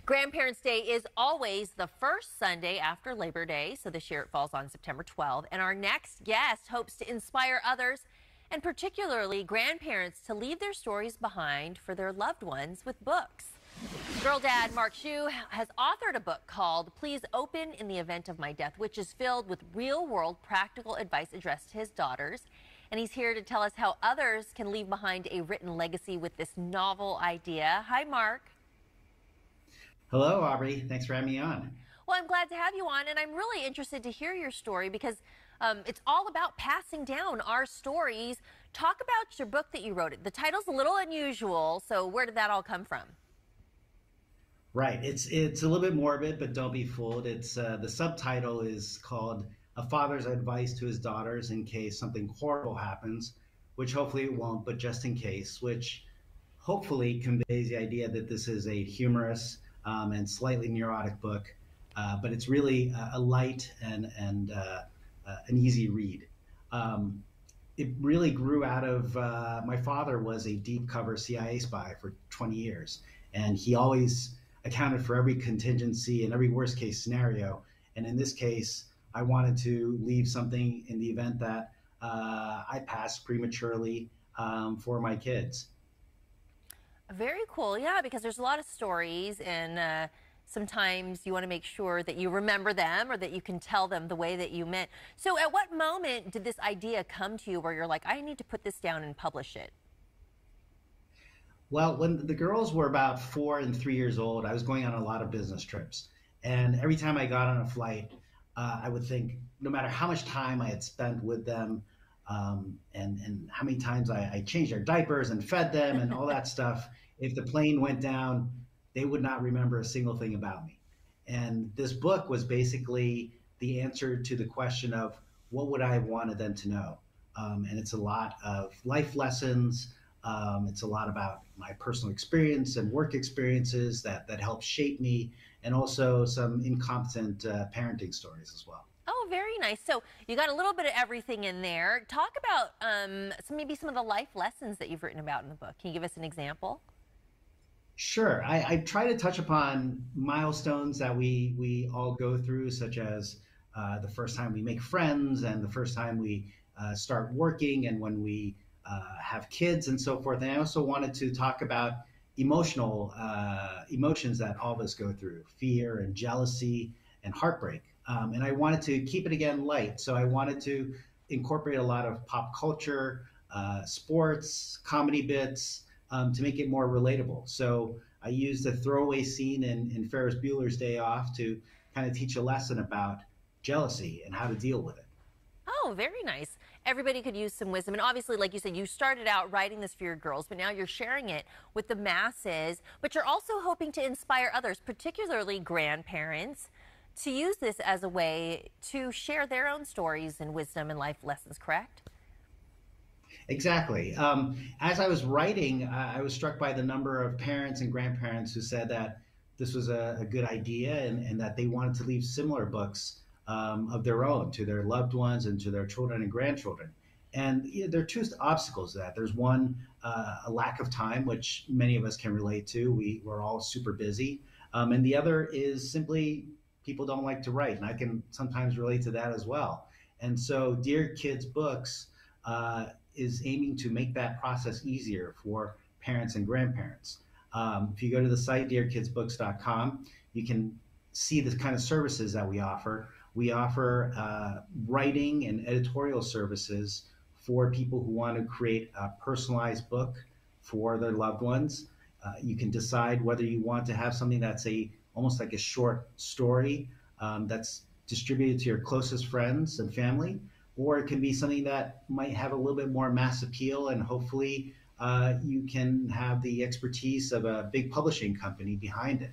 Grandparents' Day is always the first Sunday after Labor Day, so this year it falls on September 12th. And our next guest hopes to inspire others, and particularly grandparents, to leave their stories behind for their loved ones with books. Girl Dad Mark Hsu has authored a book called Please Open in the Event of My Death, which is filled with real-world practical advice addressed to his daughters. And he's here to tell us how others can leave behind a written legacy with this novel idea. Hi, Mark. Hello, Aubrey. Thanks for having me on. Well, I'm glad to have you on, and I'm really interested to hear your story because it's all about passing down our stories. Talk about your book that you wrote. The title's a little unusual, so where did that all come from? Right. It's a little bit morbid, but don't be fooled. It's the subtitle is called A Father's Advice to His Daughters in Case Something Horrible Happens, which hopefully it won't, but just in case, which hopefully conveys the idea that this is a humorous and slightly neurotic book, but it's really a light and an easy read. It really grew out of my father was a deep cover CIA spy for 20 years, and he always accounted for every contingency and every worst case scenario. And in this case, I wanted to leave something in the event that I passed prematurely for my kids. Very cool, yeah, because there's a lot of stories, and sometimes you want to make sure that you remember them or that you can tell them the way that you meant. So at what moment did this idea come to you where you're like, I need to put this down and publish it? Well, when the girls were about 4 and 3 years old, I was going on a lot of business trips. And every time I got on a flight, I would think, no matter how much time I had spent with them, and how many times I changed their diapers and fed them and all that stuff, if the plane went down, they would not remember a single thing about me. And this book was basically the answer to the question of what would I have wanted them to know? And it's a lot of life lessons. It's a lot about my personal experience and work experiences that help shape me, and also some incompetent parenting stories as well. Oh, very nice. So you got a little bit of everything in there. Talk about maybe some of the life lessons that you've written about in the book. Can you give us an example? Sure. I try to touch upon milestones that we all go through, such as the first time we make friends and the first time we start working and when we have kids and so forth. And I also wanted to talk about emotions that all of us go through: fear and jealousy and heartbreak. And I wanted to keep it again light. So I wanted to incorporate a lot of pop culture, sports, comedy bits to make it more relatable. So I used a throwaway scene in Ferris Bueller's Day Off to kind of teach a lesson about jealousy and how to deal with it. Oh, very nice. Everybody could use some wisdom. And obviously, like you said, you started out writing this for your girls, but now you're sharing it with the masses. But you're also hoping to inspire others, particularly grandparents, to use this as a way to share their own stories and wisdom and life lessons, correct? Exactly. As I was writing, I was struck by the number of parents and grandparents who said that this was a good idea, and that they wanted to leave similar books of their own to their loved ones and to their children and grandchildren. And there are two obstacles to that. There's one, a lack of time, which many of us can relate to. We're all super busy. And the other is simply people don't like to write. And I can sometimes relate to that as well. And so Dear Kids Books is aiming to make that process easier for parents and grandparents. If you go to the site, dearkidsbooks.com, you can see the kind of services that we offer. We offer writing and editorial services for people who want to create a personalized book for their loved ones. You can decide whether you want to have something that's almost like a short story that's distributed to your closest friends and family, or it can be something that might have a little bit more mass appeal, and hopefully you can have the expertise of a big publishing company behind it.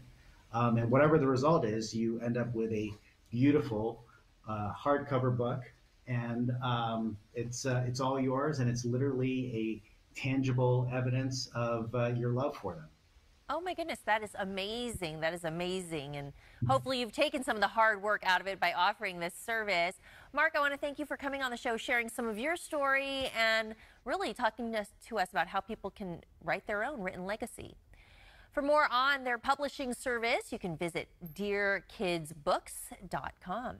And whatever the result is, you end up with a beautiful hardcover book, and it's all yours, and it's literally a tangible evidence of your love for them. Oh my goodness, that is amazing. That is amazing. And hopefully you've taken some of the hard work out of it by offering this service. Mark, I want to thank you for coming on the show, sharing some of your story, and really talking to us about how people can write their own written legacy. For more on their publishing service, you can visit dearkidsbooks.com.